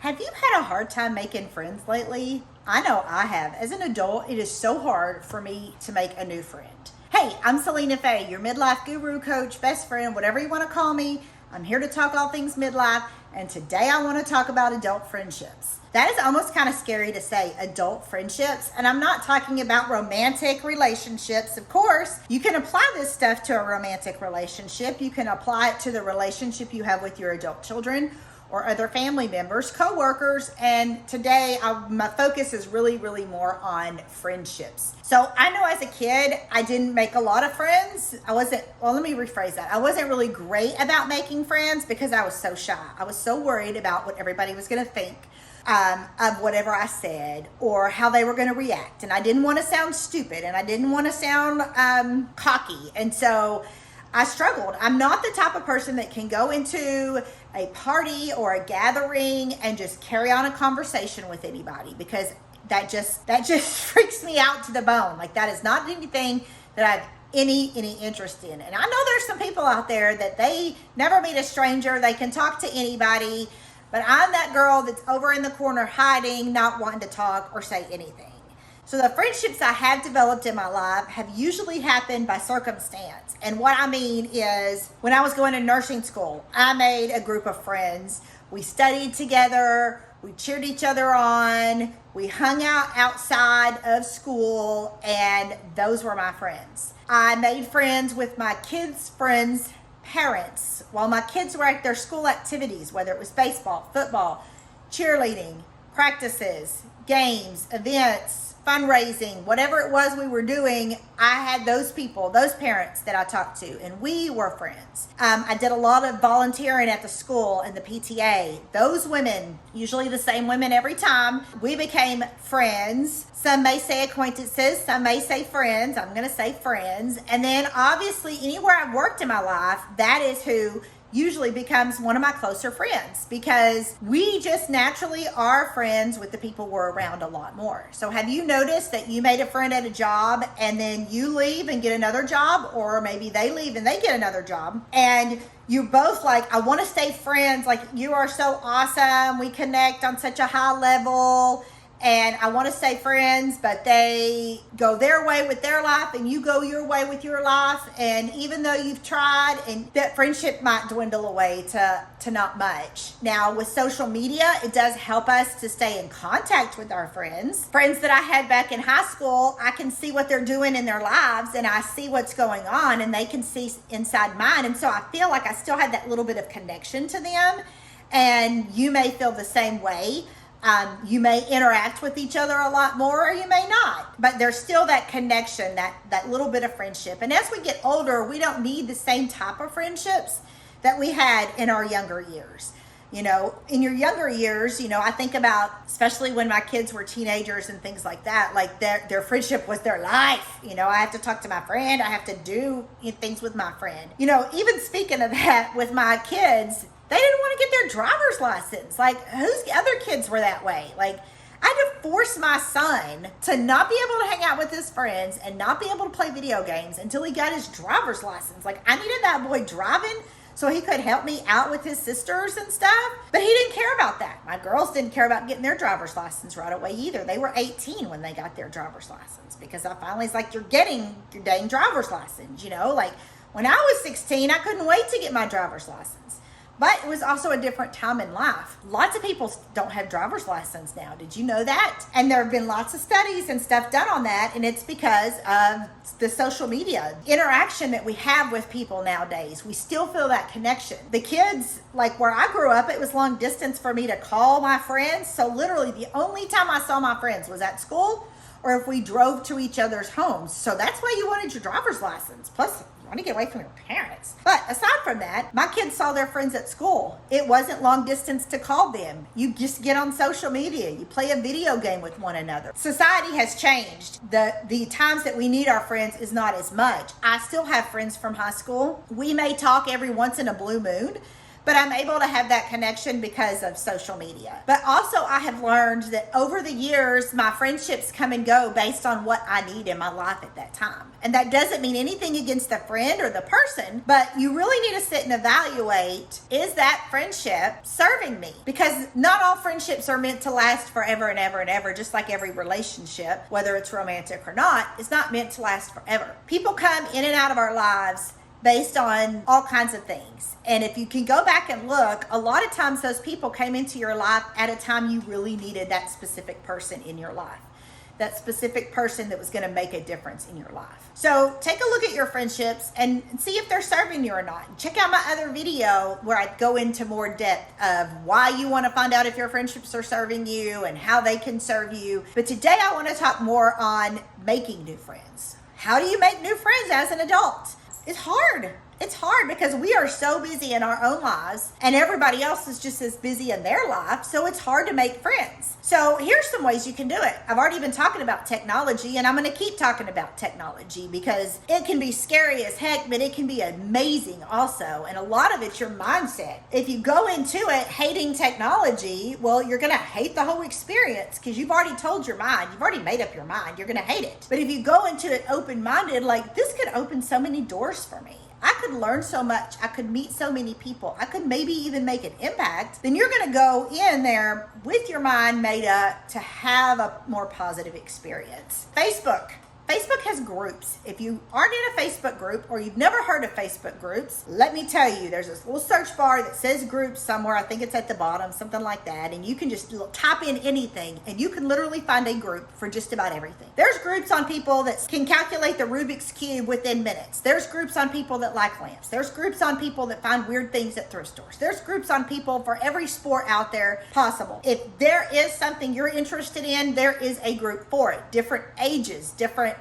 Have you had a hard time making friends lately? I know I have. As an adult, it is so hard for me to make a new friend. Hey, I'm Selena Faye, your midlife guru, coach, best friend, whatever you want to call me. I'm here to talk all things midlife, and today I want to talk about adult friendships. That is almost kind of scary to say, adult friendships, and I'm not talking about romantic relationships. Of course, you can apply this stuff to a romantic relationship. You can apply it to the relationship you have with your adult children or other family members, co-workers, and today my focus is really more on friendships. So I know as a kid, I didn't make a lot of friends. Let me rephrase that. I wasn't really great about making friends because I was so shy. I was so worried about what everybody was gonna think of whatever I said or how they were gonna react. And I didn't wanna sound stupid and I didn't wanna sound cocky. And so I struggled. I'm not the type of person that can go into a party or a gathering and just carry on a conversation with anybody because that just freaks me out to the bone. Like, that is not anything that I have any interest in. And I know there's some people out there that they never meet a stranger. They can talk to anybody, but I'm that girl that's over in the corner hiding, not wanting to talk or say anything. So the friendships I have developed in my life have usually happened by circumstance. And what I mean is, when I was going to nursing school, I made a group of friends. We studied together, we cheered each other on, we hung out outside of school, and those were my friends. I made friends with my kids' friends' parents while my kids were at their school activities, whether it was baseball, football, cheerleading, practices, games, events, fundraising, whatever it was we were doing. I had those people, those parents that I talked to, and we were friends. I did a lot of volunteering at the school and the PTA. Those women, usually the same women every time, we became friends. Some may say acquaintances, some may say friends. I'm going to say friends. And then obviously anywhere I've worked in my life, that is who usually becomes one of my closer friends because we just naturally are friends with the people we're around a lot more. So have you noticed that you made a friend at a job and then you leave and get another job, or maybe they leave and they get another job and you're both like, I want to stay friends. Like, you are so awesome. We connect on such a high level and I want to stay friends, but they go their way with their life and you go your way with your life. And even though you've tried, and that friendship might dwindle away to not much. Now with social media, it does help us to stay in contact with our friends. Friends that I had back in high school, I can see what they're doing in their lives and I see what's going on and they can see inside mine. And so I feel like I still have that little bit of connection to them. And you may feel the same way. You may interact with each other a lot more or you may not, but there's still that connection, that little bit of friendship. And as we get older, we don't need the same type of friendships that we had in our younger years. You know, in your younger years, you know, I think about, especially when my kids were teenagers and things like that, like their friendship was their life. You know, I have to talk to my friend. I have to do things with my friend. You know, even speaking of that with my kids, they didn't want to get their driver's license. Like, whose other kids were that way? Like, I had to force my son to not be able to hang out with his friends and not be able to play video games until he got his driver's license. Like, I needed that boy driving so he could help me out with his sisters and stuff. But he didn't care about that. My girls didn't care about getting their driver's license right away either. They were 18 when they got their driver's license because I finally was like, you're getting your dang driver's license. You know, like when I was 16, I couldn't wait to get my driver's license. But it was also a different time in life. Lots of people don't have driver's license now. Did you know that? And there have been lots of studies and stuff done on that. And it's because of the social media interaction that we have with people nowadays. We still feel that connection. The kids, like where I grew up, it was long distance for me to call my friends. So literally the only time I saw my friends was at school or if we drove to each other's homes. So that's why you wanted your driver's license. Plus, you want to get away from your parents. But aside from that, my kids saw their friends at school. It wasn't long distance to call them. You just get on social media. You play a video game with one another. Society has changed. The times that we need our friends is not as much. I still have friends from high school. We may talk every once in a blue moon, but I'm able to have that connection because of social media. But also I have learned that over the years, my friendships come and go based on what I need in my life at that time. And that doesn't mean anything against the friend or the person, but you really need to sit and evaluate, is that friendship serving me? Because not all friendships are meant to last forever and ever and ever, just like every relationship, whether it's romantic or not, is not meant to last forever. People come in and out of our lives based on all kinds of things. And if you can go back and look, a lot of times those people came into your life at a time you really needed that specific person in your life. That specific person that was going to make a difference in your life. So take a look at your friendships and see if they're serving you or not. Check out my other video where I go into more depth of why you want to find out if your friendships are serving you and how they can serve you. But today I want to talk more on making new friends. How do you make new friends as an adult? It's hard. It's hard because we are so busy in our own lives and everybody else is just as busy in their life. So it's hard to make friends. So here's some ways you can do it. I've already been talking about technology and I'm going to keep talking about technology because it can be scary as heck, but it can be amazing also. And a lot of it's your mindset. If you go into it hating technology, well, you're going to hate the whole experience because you've already told your mind, you've already made up your mind, you're going to hate it. But if you go into it open-minded, like this could open so many doors for me. I could learn so much. I could meet so many people. I could maybe even make an impact. Then you're going to go in there with your mind made up to have a more positive experience. Facebook has groups. If you aren't in a Facebook group or you've never heard of Facebook groups, let me tell you, there's this little search bar that says groups somewhere. I think it's at the bottom, something like that. And you can just type in anything and you can literally find a group for just about everything. There's groups on people that can calculate the Rubik's Cube within minutes. There's groups on people that like lamps. There's groups on people that find weird things at thrift stores. There's groups on people for every sport out there possible. If there is something you're interested in, there is a group for it. Different ages, different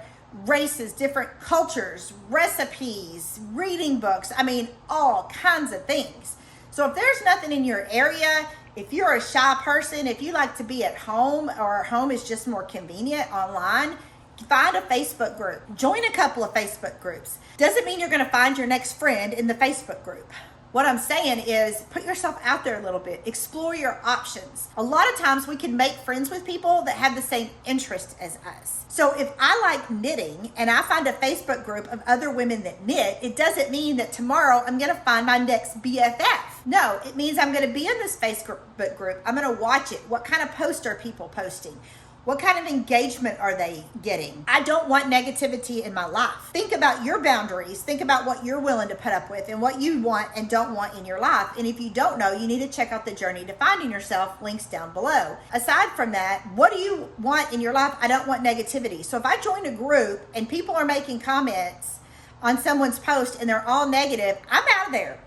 races, different cultures, recipes, reading books, I mean, all kinds of things. So if there's nothing in your area, if you're a shy person, if you like to be at home or home is just more convenient online, find a Facebook group. Join a couple of Facebook groups. Doesn't mean you're going to find your next friend in the Facebook group. What I'm saying is put yourself out there a little bit. Explore your options. A lot of times we can make friends with people that have the same interest as us. So if I like knitting and I find a Facebook group of other women that knit, it doesn't mean that tomorrow I'm going to find my next BFF. No, it means I'm going to be in this Facebook group. I'm going to watch it. What kind of posts are people posting? What kind of engagement are they getting? I don't want negativity in my life. Think about your boundaries. Think about what you're willing to put up with and what you want and don't want in your life. And if you don't know, you need to check out the Journey to Finding Yourself, links down below. Aside from that, what do you want in your life? I don't want negativity. So if I join a group and people are making comments on someone's post and they're all negative, I'm out of there.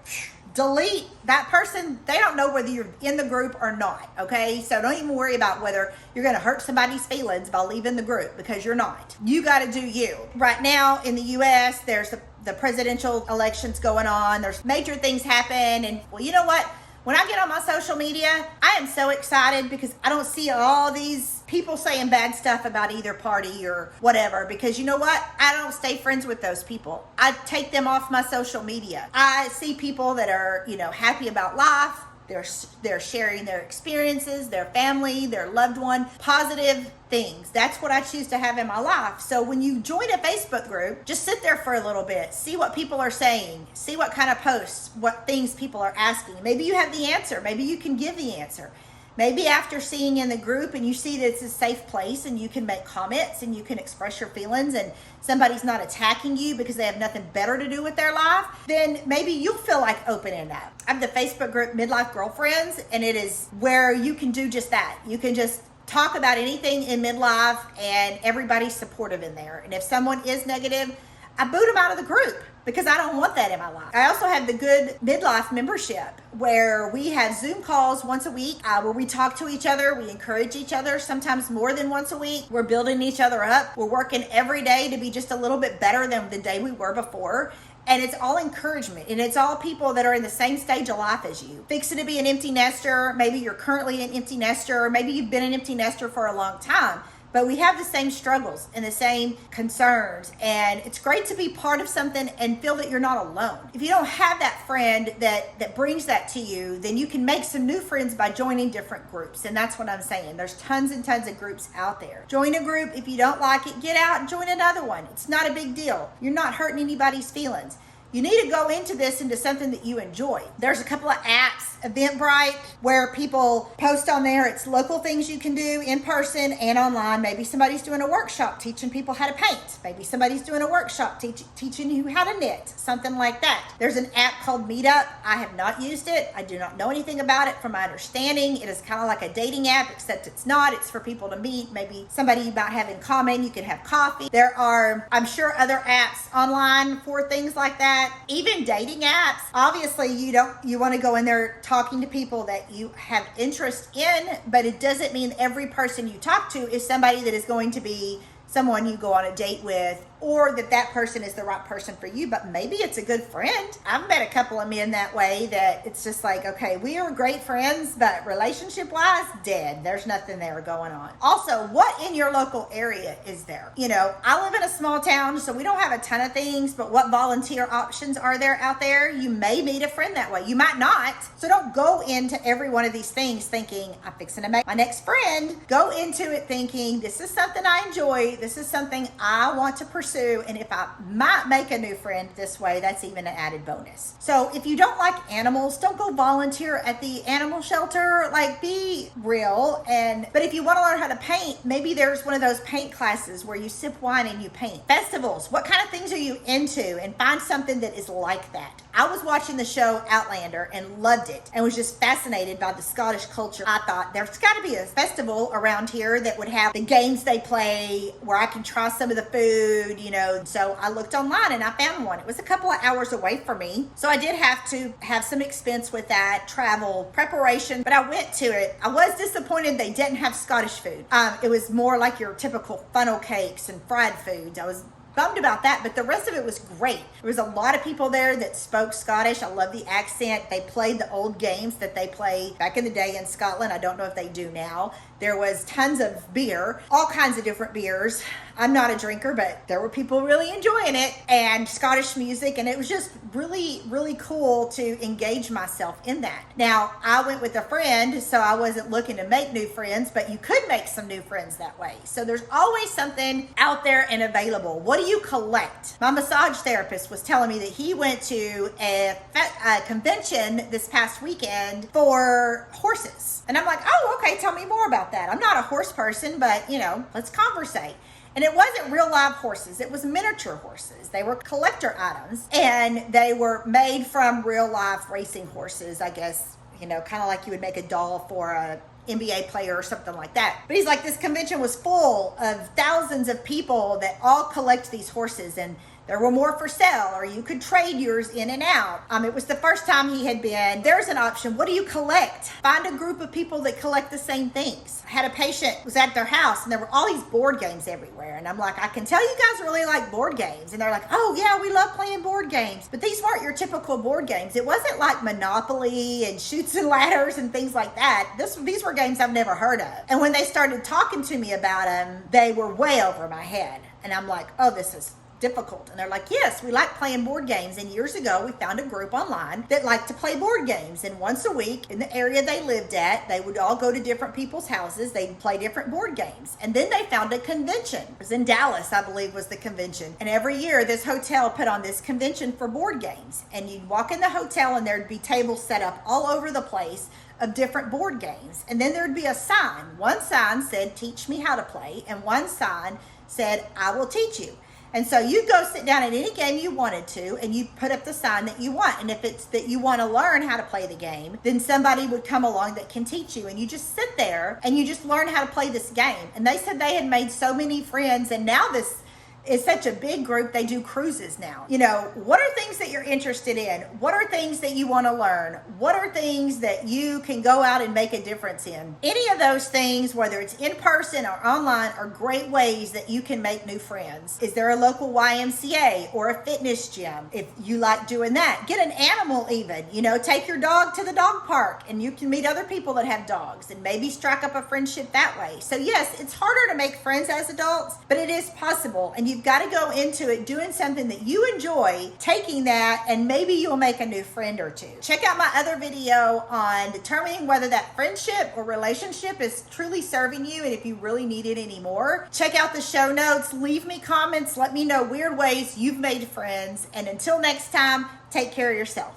Delete that person. They don't know whether you're in the group or not, okay? So don't even worry about whether you're going to hurt somebody's feelings by leaving the group, because you're not. You got to do you. Right now in the U.S., there's the presidential elections going on. There's major things happen. And well, you know what? When I get on my social media, I am so excited because I don't see all these people saying bad stuff about either party or whatever, because you know what? I don't stay friends with those people. I take them off my social media. I see people that are, happy about life. They're sharing their experiences, their family, their loved one, positive things. That's what I choose to have in my life. So when you join a Facebook group, just sit there for a little bit, see what people are saying, see what kind of posts, what things people are asking. Maybe you have the answer. Maybe you can give the answer. Maybe after seeing in the group and you see that it's a safe place and you can make comments and you can express your feelings and somebody's not attacking you because they have nothing better to do with their life, then maybe you'll feel like opening up. I have the Facebook group Midlife Girlfriends, and it is where you can do just that. You can just talk about anything in midlife and everybody's supportive in there. And if someone is negative, I boot them out of the group because I don't want that in my life. I also have the Good Midlife membership where we have Zoom calls once a week where we talk to each other, we encourage each other, sometimes more than once a week. We're building each other up. We're working every day to be just a little bit better than the day we were before. And it's all encouragement, and it's all people that are in the same stage of life as you. Fixing to be an empty nester, maybe you're currently an empty nester, or maybe you've been an empty nester for a long time. but we have the same struggles and the same concerns. And it's great to be part of something and feel that you're not alone. If you don't have that friend that brings that to you, then you can make some new friends by joining different groups. And that's what I'm saying. There's tons and tons of groups out there. Join a group. If you don't like it, get out and join another one. It's not a big deal. You're not hurting anybody's feelings. You need to go into something that you enjoy. There's a couple of apps, Eventbrite, where people post on there. It's local things you can do in person and online. Maybe somebody's doing a workshop teaching people how to paint. Maybe somebody's doing a workshop teaching you how to knit, something like that. There's an app called Meetup. I have not used it. I do not know anything about it. From my understanding, it is kind of like a dating app, except it's not. It's for people to meet, maybe somebody you might have in common. You can have coffee. There are, I'm sure, other apps online for things like that. Even dating apps. Obviously, you want to go in there talking to people that you have interest in, but it doesn't mean every person you talk to is somebody that is going to be someone you go on a date with, or that person is the right person for you, but maybe it's a good friend. I've met a couple of men that way, that it's just like, okay, we are great friends, but relationship wise, dead. There's nothing there going on. Also, what in your local area is there? I live in a small town, so we don't have a ton of things, but what volunteer options are there out there? You may meet a friend that way. You might not. So don't go into every one of these things thinking, I'm fixing to make my next friend. Go into it thinking, this is something I enjoy. This is something I want to pursue. And if I might make a new friend this way, that's even an added bonus. So if you don't like animals, don't go volunteer at the animal shelter. Like, be real. But if you want to learn how to paint, maybe there's one of those paint classes where you sip wine and you paint. Festivals, what kind of things are you into? And find something that is like that. I was watching the show Outlander and loved it and was just fascinated by the Scottish culture. I thought there's got to be a festival around here that would have the games they play, where I can try some of the food, So I looked online and I found one. It was a couple of hours away from me. So I did have to have some expense with that, travel, preparation, but I went to it. I was disappointed they didn't have Scottish food. It was more like your typical funnel cakes and fried foods. I was bummed about that, but the rest of it was great. There was a lot of people there that spoke Scottish. I love the accent. They played the old games that they played back in the day in Scotland. I don't know if they do now. There was tons of beer, all kinds of different beers. I'm not a drinker, but there were people really enjoying it, and Scottish music, and it was just really, really cool to engage myself in that. Now, I went with a friend, so I wasn't looking to make new friends, but you could make some new friends that way. So there's always something out there and available. What do you collect? My massage therapist was telling me that he went to a convention this past weekend for horses. And I'm like, oh, okay, tell me more about that. I'm not a horse person, but let's conversate. And it wasn't real live horses. It was miniature horses. They were collector items, and they were made from real life racing horses, I guess, kind of like you would make a doll for a NBA player or something like that. But he's like, this convention was full of thousands of people that all collect these horses, and there were more for sale, or you could trade yours in and out. It was the first time he had been. There's an option. What do you collect? Find a group of people that collect the same things. I had a patient was at their house, and there were all these board games everywhere. And I'm like, I can tell you guys really like board games. And they're like, oh yeah, we love playing board games. But these weren't your typical board games. It wasn't like Monopoly and Chutes and Ladders and things like that. These were games I've never heard of. And when they started talking to me about them, they were way over my head. And I'm like, oh, this is difficult. And they're like, yes, we like playing board games. And years ago, we found a group online that liked to play board games. And once a week in the area they lived at, they would all go to different people's houses. They'd play different board games. And then they found a convention. It was in Dallas, I believe, was the convention. And every year, this hotel put on this convention for board games. And you'd walk in the hotel and there'd be tables set up all over the place of different board games. And then there'd be a sign. One sign said, teach me how to play. And one sign said, I will teach you. And so you go sit down at any game you wanted to, and you put up the sign that you want. And if it's that you want to learn how to play the game, then somebody would come along that can teach you. And you just sit there and you just learn how to play this game. And they said they had made so many friends, and now this is such a big group, they do cruises now. You know, what are things that you're interested in? What are things that you want to learn? What are things that you can go out and make a difference in? Any of those things, whether it's in person or online, are great ways that you can make new friends. Is there a local YMCA or a fitness gym? If you like doing that, get an animal even. You know, take your dog to the dog park and you can meet other people that have dogs and maybe strike up a friendship that way. So yes, it's harder to make friends as adults, but it is possible, and you've got to go into it doing something that you enjoy, taking that, and maybe you'll make a new friend or two. Check out my other video on determining whether that friendship or relationship is truly serving you and if you really need it anymore. Check out the show notes, leave me comments, let me know weird ways you've made friends, and until next time, take care of yourself.